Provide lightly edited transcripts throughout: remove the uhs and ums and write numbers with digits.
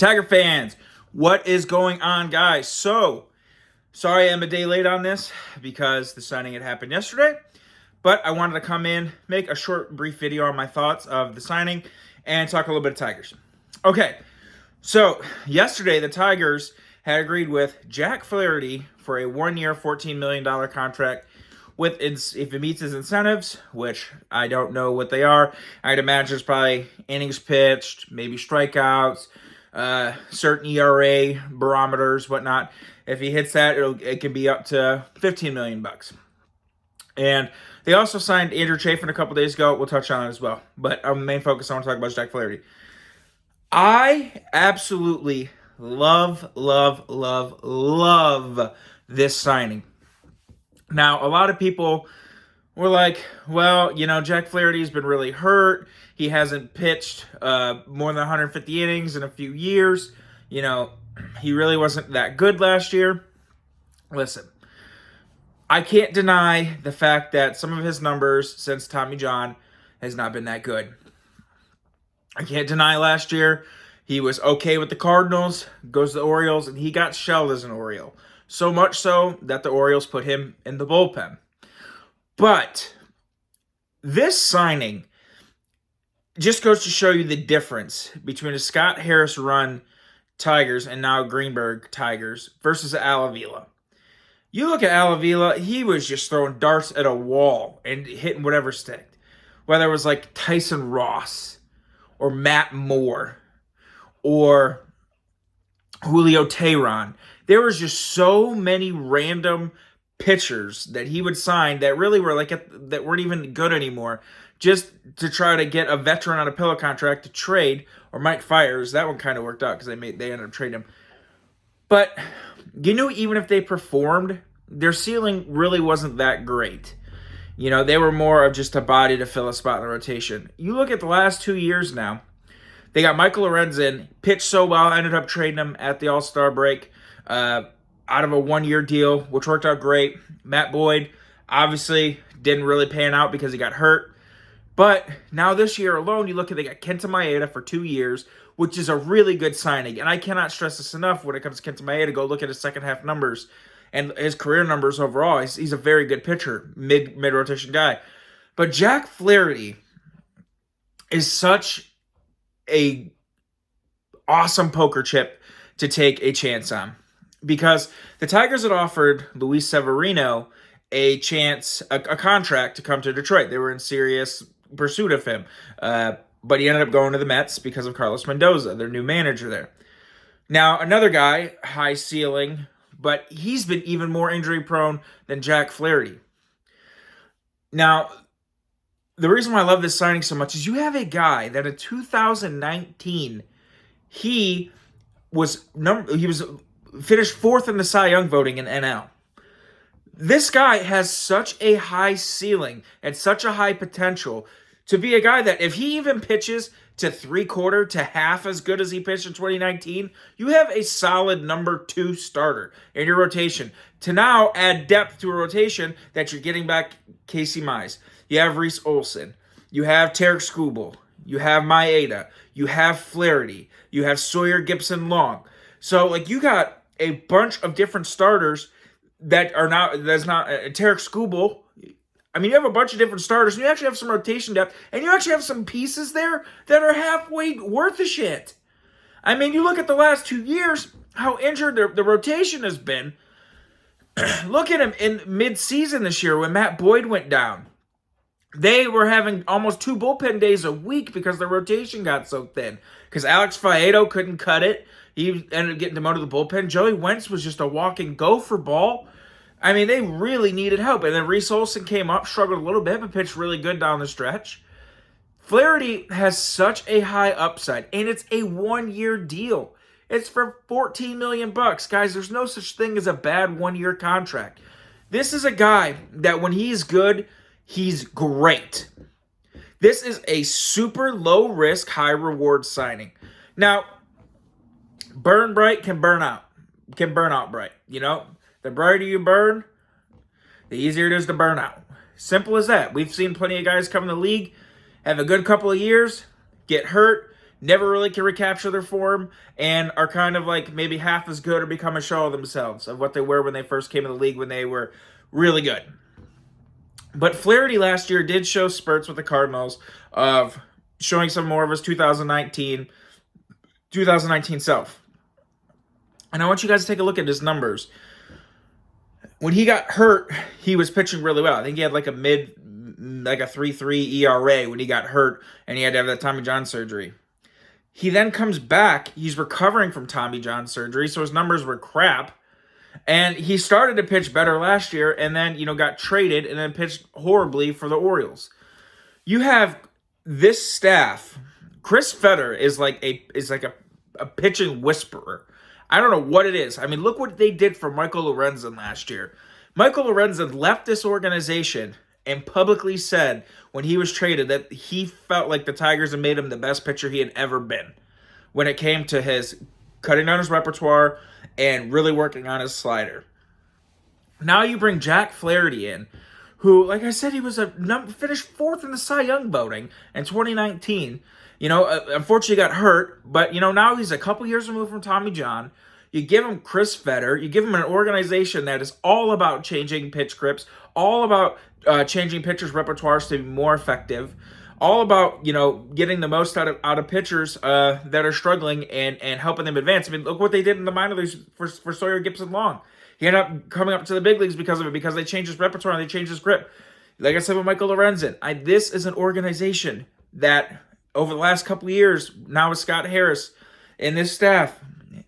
Tiger fans, what is going on, guys? So, sorry I'm a day late on this because the signing had happened yesterday, but I wanted to come in, make a short, brief video on my thoughts of the signing, and talk a little bit of Tigers. Okay, so yesterday the Tigers had agreed with Jack Flaherty for a one-year, $14 million contract with, if it meets his incentives, which I don't know what they are. I'd imagine it's probably innings pitched, maybe strikeouts, certain ERA barometers, whatnot. If he hits that, it can be up to $15 million. And they also signed Andrew Chaffin a couple days ago. We'll touch on it as well. But our main focus I want to talk about is Jack Flaherty. I absolutely love this signing. Now, a lot of people were like, well, you know, Jack Flaherty's been really hurt. He hasn't pitched more than 150 innings in a few years. You know, he really wasn't that good last year. Listen, I can't deny the fact that some of his numbers since Tommy John has not been that good. I can't deny last year he was okay with the Cardinals, goes to the Orioles, and he got shelled as an Oriole. So much so that the Orioles put him in the bullpen. But this signing just goes to show you the difference between a Scott Harris run Tigers and now Greenberg Tigers versus Al Avila. You look at Al Avila, he was just throwing darts at a wall and hitting whatever sticked. Whether it was like Tyson Ross or Matt Moore or Julio Teheran. There was just so many random pitchers that he would sign that really were that weren't even good anymore, just to try to get a veteran on a pillow contract to trade, or Mike Fiers. That one kind of worked out because they ended up trading him. But you knew even if they performed, their ceiling really wasn't that great. You know, they were more of just a body to fill a spot in the rotation. You look at the last 2 years now. They got Michael Lorenz in, pitched so well, ended up trading him at the All-Star break out of a one-year deal, which worked out great. Matt Boyd obviously didn't really pan out because he got hurt. But now this year alone, you look at they got Kenta Maeda for 2 years, which is a really good signing. And I cannot stress this enough when it comes to Kenta Maeda. Go look at his second-half numbers and his career numbers overall. He's a very good pitcher, mid-rotation guy. But Jack Flaherty is such a awesome poker chip to take a chance on, because the Tigers had offered Luis Severino a chance, a contract to come to Detroit. They were in serious pursuit of him, but he ended up going to the Mets because of Carlos Mendoza, their new manager there. Now, another guy, high ceiling, but he's been even more injury prone than Jack Flaherty. Now, the reason why I love this signing so much is you have a guy that in 2019, he was finished fourth in the Cy Young voting in NL. This guy has such a high ceiling and such a high potential to be a guy that if he even pitches to three-quarter to half as good as he pitched in 2019, you have a solid number 2 starter in your rotation. To now add depth to a rotation that you're getting back Casey Mize. You have Reese Olson. You have Tarek Skubal. You have Maeda. You have Flaherty. You have Sawyer Gibson-Long. So, like, you got a bunch of different starters that are not, Tarek Skubal. I mean, you have a bunch of different starters, and you actually have some rotation depth, and you actually have some pieces there that are halfway worth a shit. I mean, you look at the last 2 years, how injured the rotation has been. Look at him in mid-season this year when Matt Boyd went down. They were having almost 2 bullpen days a week because the rotation got so thin. Because Alex Faedo couldn't cut it. He ended up getting demoted to the bullpen. Joey Wentz was just a walking gopher ball. I mean, they really needed help. And then Reese Olson came up, struggled a little bit, but pitched really good down the stretch. Flaherty has such a high upside, and it's a one-year deal. It's for $14 million. Guys, there's no such thing as a bad one-year contract. This is a guy that when he's good, he's great. This is a super low-risk, high-reward signing. Now, burn bright can burn out. Can burn out bright. You know, the brighter you burn, the easier it is to burn out. Simple as that. We've seen plenty of guys come in the league, have a good couple of years, get hurt, never really can recapture their form and are kind of like maybe half as good or become a shell of themselves of what they were when they first came in the league when they were really good. But Flaherty last year did show spurts with the Cardinals of showing some more of his 2019 self. And I want you guys to take a look at his numbers. When he got hurt, he was pitching really well. I think he had like a 3.3 ERA when he got hurt and he had to have that Tommy John surgery. He then comes back. He's recovering from Tommy John surgery, so his numbers were crap. And he started to pitch better last year and then, got traded and then pitched horribly for the Orioles. You have this staff. Chris Fetter is like a pitching whisperer. I don't know what it is. I mean, look what they did for Michael Lorenzen last year. Michael Lorenzen left this organization and publicly said when he was traded that he felt like the Tigers had made him the best pitcher he had ever been when it came to his cutting down his repertoire and really working on his slider. Now you bring Jack Flaherty in, who, like I said, he was finished fourth in the Cy Young voting in 2019. Unfortunately got hurt, but, now he's a couple years removed from Tommy John. You give him Chris Fetter. You give him an organization that is all about changing pitch grips, all about changing pitchers' repertoires to be more effective, all about, getting the most out of pitchers that are struggling and helping them advance. I mean, look what they did in the minor leagues for Sawyer Gipson-Long. He ended up coming up to the big leagues because of it, because they changed his repertoire and they changed his grip. Like I said with Michael Lorenzen, this is an organization that over the last couple of years, now with Scott Harris and this staff,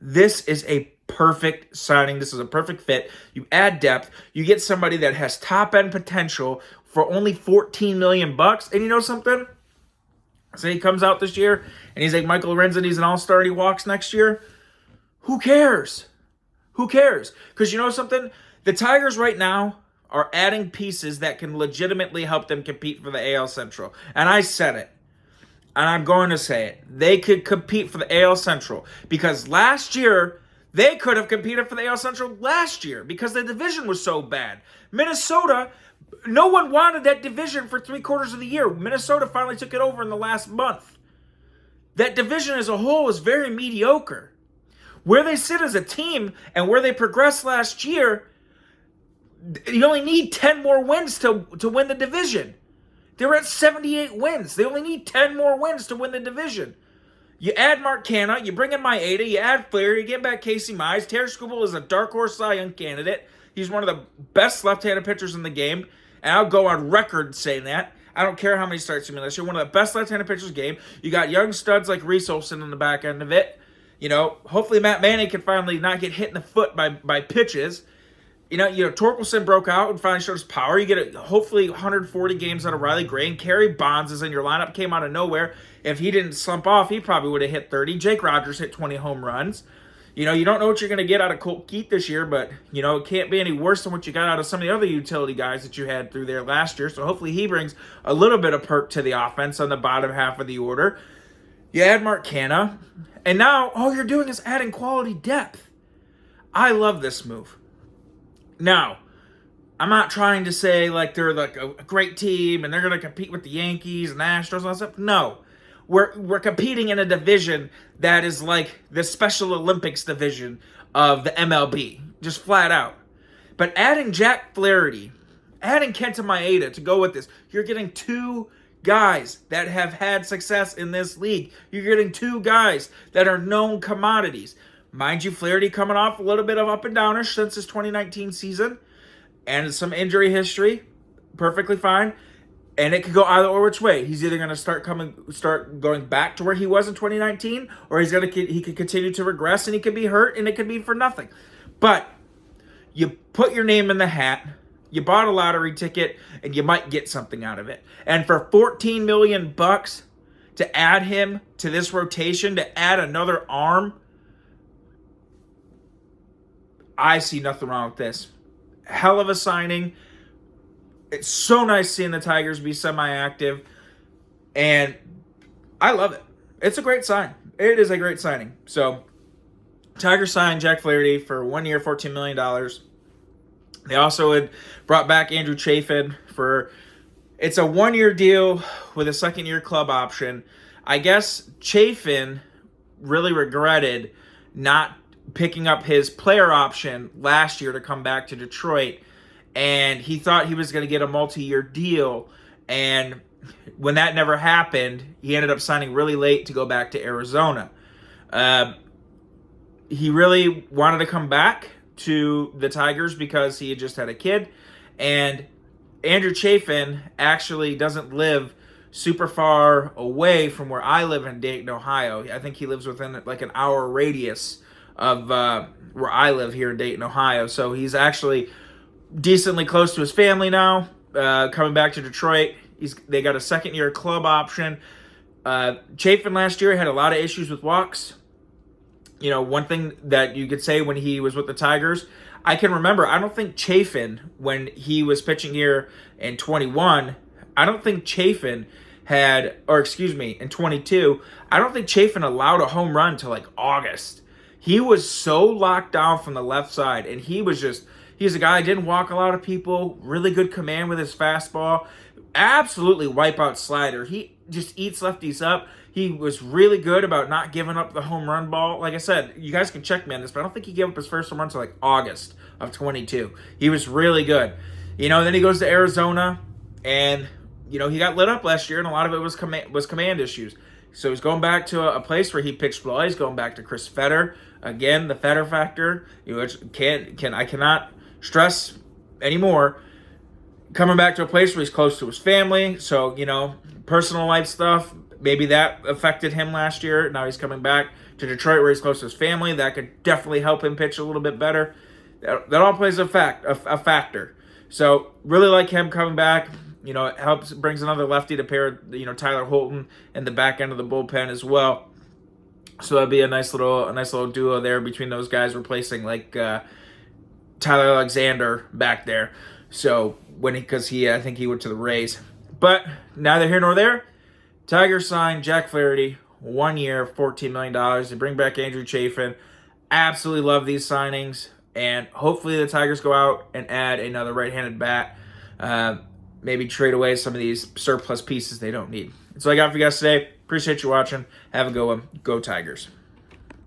this is a perfect signing. This is a perfect fit. You add depth. You get somebody that has top-end potential for only $14 million. And you know something? Say he comes out this year and he's like Michael Lorenzen, he's an all-star and he walks next year. Who cares? Who cares? Because you know something? The Tigers right now are adding pieces that can legitimately help them compete for the AL Central. And I said it. And I'm going to say it. They could compete for the AL Central. Because last year, they could have competed for the AL Central last year because the division was so bad. Minnesota, no one wanted that division for 3/4 of the year. Minnesota finally took it over in the last month. That division as a whole is very mediocre. Where they sit as a team and where they progressed last year, you only need 10 more wins to win the division. They were at 78 wins. They only need 10 more wins to win the division. You add Mark Canha, you bring in Maeda, you add Flaherty, you get back Casey Mize. Terry Skubal is a dark horse Cy Young candidate. He's one of the best left-handed pitchers in the game, and I'll go on record saying that. I don't care how many starts you made last year. One of the best left-handed pitchers in the game. You got young studs like Reese Olson in the back end of it. Hopefully Matt Manning can finally not get hit in the foot by pitches. Torkelson broke out and finally showed his power. You get hopefully 140 games out of Riley Gray. Kerry Bonds is in your lineup, came out of nowhere. If he didn't slump off, he probably would have hit 30. Jake Rogers hit 20 home runs. You don't know what you're going to get out of Colt Keith this year, but, it can't be any worse than what you got out of some of the other utility guys that you had through there last year. So hopefully he brings a little bit of perk to the offense on the bottom half of the order. You add Mark Canha, and now all you're doing is adding quality depth. I love this move. Now, I'm not trying to say like they're like a great team and they're going to compete with the Yankees and the Astros and all that stuff. No. We're competing in a division that is like the Special Olympics division of the MLB, just flat out. But adding Jack Flaherty, adding Kenta Maeda to go with this, you're getting two guys that have had success in this league. You're getting two guys that are known commodities. Mind you, Flaherty coming off a little bit of up and downish since his 2019 season and some injury history, perfectly fine. And it could go either or which way. He's either going to start going back to where he was in 2019, or he could continue to regress and he could be hurt and it could be for nothing. But you put your name in the hat, you bought a lottery ticket, and you might get something out of it. And for $14 million to add him to this rotation, to add another arm, I see nothing wrong with this. Hell of a signing. It's so nice seeing the Tigers be semi-active, and I love it. It's a great sign. It is a great signing. So, Tigers signed Jack Flaherty for 1 year, $14 million. They also had brought back Andrew Chaffin it's a 1 year deal with a second-year club option. I guess Chaffin really regretted not picking up his player option last year to come back to Detroit, and he thought he was going to get a multi-year deal, and when that never happened, he ended up signing really late to go back to Arizona. He really wanted to come back to the Tigers because he had just had a kid, and Andrew Chaffin actually doesn't live super far away from where I live in Dayton, Ohio. I think he lives within like an hour radius of where I live here in Dayton, Ohio. So he's actually decently close to his family now, coming back to Detroit. They got a second-year club option. Chaffin last year had a lot of issues with walks. You know, one thing that you could say when he was with the Tigers, I can remember, I don't think Chaffin, when he was pitching here in 21, I don't think Chaffin had, or excuse me, in 22, I don't think Chaffin allowed a home run till like August. He was so locked down from the left side, and he's a guy who didn't walk a lot of people, really good command with his fastball, absolutely wipeout slider. He just eats lefties up. He was really good about not giving up the home run ball. Like I said, you guys can check me on this, but I don't think he gave up his first home run until like August of 22. He was really good. You know, then he goes to Arizona, and, you know, he got lit up last year, and a lot of it was command issues. So he's going back to a place where he pitched well. He's going back to Chris Fetter. Again, the Fetter factor, which I cannot stress anymore. Coming back to a place where he's close to his family. So, you know, personal life stuff, maybe that affected him last year. Now he's coming back to Detroit where he's close to his family. That could definitely help him pitch a little bit better. That all plays a factor. So really like him coming back. You know, it brings another lefty to pair, you know, Tyler Holton in the back end of the bullpen as well. So that'd be a nice little duo there between those guys, replacing like Tyler Alexander back there. So because I think he went to the Rays. But neither here nor there. Tigers signed Jack Flaherty, 1 year, $14 million. They bring back Andrew Chaffin. Absolutely love these signings. And hopefully the Tigers go out and add another right-handed bat. Maybe trade away some of these surplus pieces they don't need. That's all I got for you guys today. Appreciate you watching. Have a good one. Go Tigers.